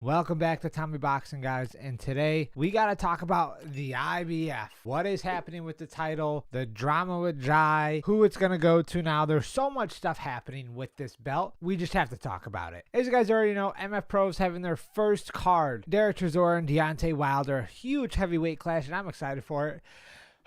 Welcome back to TommyBoxing, guys, and today we got to talk about the IBF. What is happening with the title, the drama with Jai, who it's going to go to now. There's so much stuff happening with this belt. We just have to talk about it. As you guys already know, MF Pro's having their first card. Derek Chisora and Deontay Wilder, huge heavyweight clash, and I'm excited for it.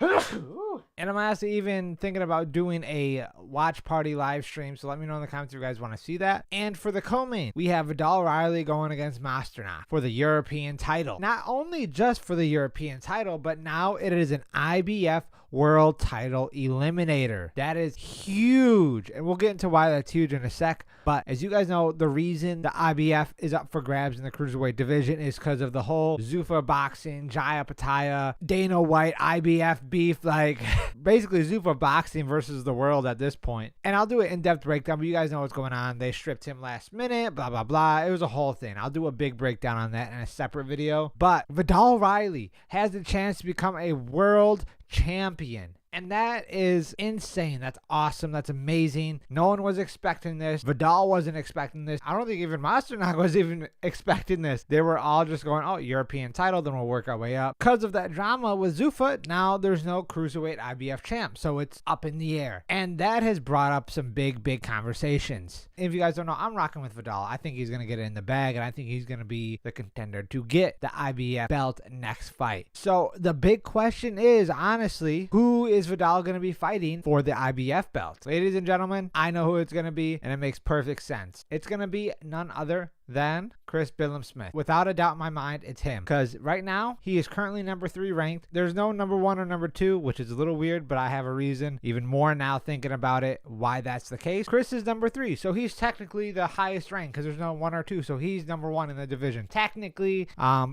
And I'm honestly even thinking about doing a watch party live stream, so let me know in the comments if you guys want to see that. And for the co-main, we have Viddal Riley going against Masternak for the European title. Not only just for the European title, but now it is an IBF World Title Eliminator. That is huge, and we'll get into why that's huge in a sec. But as you guys know, the reason the IBF is up for grabs in the cruiserweight division is because of the whole Zuffa Boxing, Jaya Pataya, Dana White, IBF beef. Like, basically Zuffa Boxing versus the world at this point. And I'll do an in-depth breakdown, but you guys know what's going on. They stripped him last minute, blah, blah, blah. It was a whole thing. I'll do a big breakdown on that in a separate video. But Viddal Riley has the chance to become a world champion. And that is insane. That's awesome. That's amazing. No one was expecting this. Viddal wasn't expecting this. I don't think even Masternak was even expecting this. They were all just going, oh, European title, then we'll work our way up. Because of that drama with Zuffa, now there's no cruiserweight IBF champ. So it's up in the air. And that has brought up some big conversations. If you guys don't know, I'm rocking with Viddal. I think he's going to get it in the bag, and I think he's going to be the contender to get the IBF belt next fight. So the big question is, honestly, who is Viddal going to be fighting for the IBF belt? Ladies and gentlemen, I know who it's going to be, and it makes perfect sense. It's going to be none other than Chris Billam-Smith. Without a doubt in my mind, it's him. Because right now, he is currently number 3 ranked. There's no number 1 or number 2, which is a little weird, but I have a reason, even more now thinking about it, why that's the case. Chris is number 3, so he's technically the highest ranked because there's no 1 or 2, so he's number 1 in the division. Technically,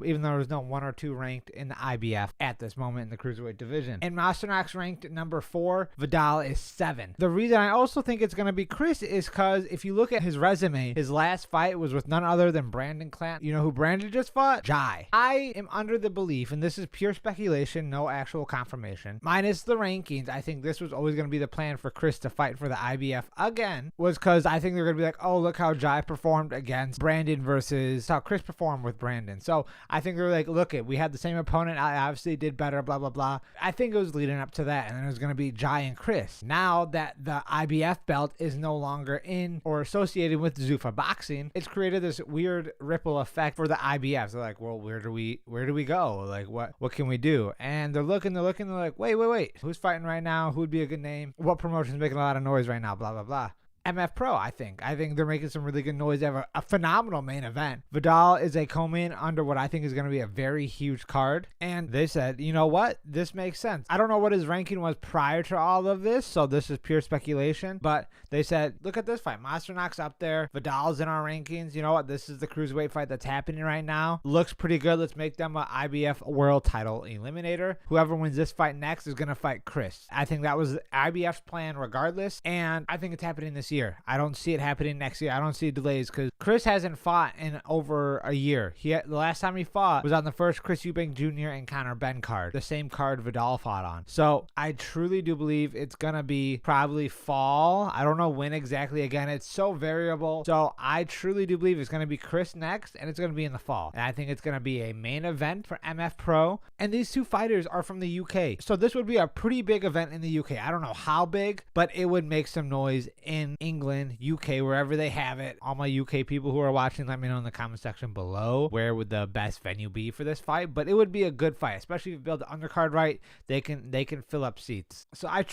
even though there's no 1 or 2 ranked in the IBF at this moment in the cruiserweight division. And Masternak's ranked number 4. Viddal is 7. The reason I also think it's going to be Chris is because if you look at his resume, his last fight was with none other than Brandon Clant. You know who Brandon just fought? Jai. I am under the belief, and this is pure speculation, no actual confirmation, minus the rankings, I think this was always going to be the plan for Chris to fight for the IBF again, was because I think they're going to be like, oh, look how Jai performed against Brandon versus how Chris performed with Brandon. So I think they're like, look it, we had the same opponent, I obviously did better, blah, blah, blah. I think it was leading up to that, and then it was going to be Jai and Chris. Now that the IBF belt is no longer in or associated with Zuffa Boxing, it's created this weird ripple effect for the IBF. They're like, well, where do we go? Like, what can we do? And they're looking, they're like, wait, who's fighting right now? Who would be a good name? What promotion's making a lot of noise right now? Blah, blah, blah. MF Pro, I think they're making some really good noise. They have a phenomenal main event. Viddal is a co-main under what I think is going to be a very huge card. And they said, you know what? This makes sense. I don't know what his ranking was prior to all of this, so this is pure speculation. But they said, look at this fight. Masternak's up there. Vidal's in our rankings. You know what? This is the cruiserweight fight that's happening right now. Looks pretty good. Let's make them an IBF World Title Eliminator. Whoever wins this fight next is going to fight Chris. I think that was IBF's plan regardless. And I think it's happening this year. I don't see it happening next year. I don't see delays because Chris hasn't fought in over a year. The last time he fought was on the first Chris Eubank Jr. and Conor Benn card, the same card Viddal fought on. So I truly do believe it's gonna be probably fall. I don't know when exactly. Again, it's so variable. So I truly do believe it's gonna be Chris next, and it's gonna be in the fall. And I think it's gonna be a main event for MF Pro. And these two fighters are from the UK, so this would be a pretty big event in the UK. I don't know how big, but it would make some noise in England, UK, wherever they have it. All my UK people who are watching, let me know in the comment section below where would the best venue be for this fight. But it would be a good fight, especially if you build the undercard right. They can fill up seats. So I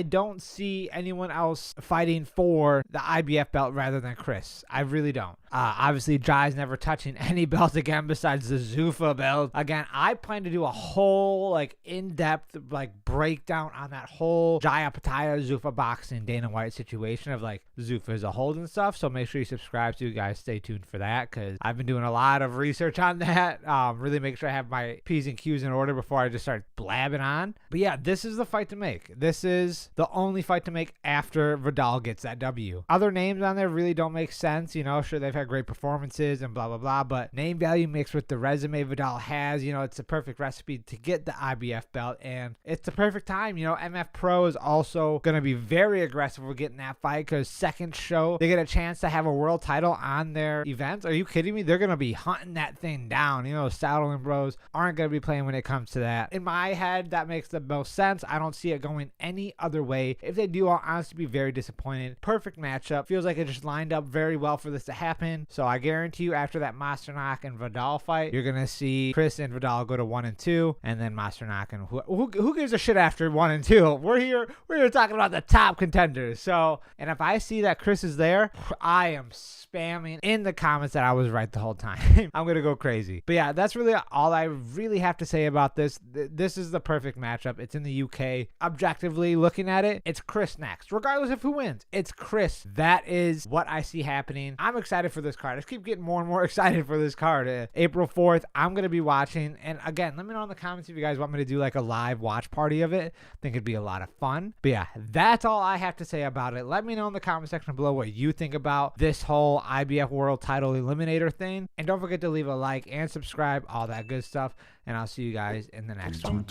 don't see anyone else fighting for the IBF belt rather than Chris. I really don't. Obviously, Jai's never touching any belt again besides the Zuffa belt. Again, I plan to do a whole in-depth breakdown on that whole Jaya Pataya Zuffa Boxing Dana White situation of Zuffa as a whole and stuff. So make sure you subscribe so you guys stay tuned for that, because I've been doing a lot of research on that. Really make sure I have my P's and Q's in order before I just start blabbing on. But yeah, this is the fight to make. This is the only fight to make after Viddal gets that W. Other names on there really don't make sense. You know, sure, they've had had great performances and blah, blah, blah. But name value mixed with the resume Viddal has, it's a perfect recipe to get the IBF belt. And it's the perfect time. MF Pro is also going to be very aggressive with getting that fight because second show, they get a chance to have a world title on their events. Are you kidding me? They're going to be hunting that thing down. Saddling Bros aren't going to be playing when it comes to that. In my head, that makes the most sense. I don't see it going any other way. If they do, I'll honestly be very disappointed. Perfect matchup. Feels like it just lined up very well for this to happen. So I guarantee you after that Masternak and Viddal fight, you're going to see Chris and Viddal go to 1 and 2, and then Masternak and who gives a shit after 1 and 2? We're here talking about the top contenders. So, and if I see that Chris is there, I am spamming in the comments that I was right the whole time. I'm going to go crazy. But yeah, that's really all I really have to say about this. This is the perfect matchup. It's in the UK. Objectively looking at it, it's Chris next. Regardless of who wins, it's Chris. That is what I see happening. I'm excited for this card. I just keep getting more and more excited for this card. April 4th, I'm going to be watching. And again, let me know in the comments if you guys want me to do like a live watch party of it. I think it'd be a lot of fun. But yeah, that's all I have to say about it. Let me know in the comment section below what you think about this whole IBF World Title Eliminator thing. And don't forget to leave a like and subscribe, all that good stuff. And I'll see you guys in the next one.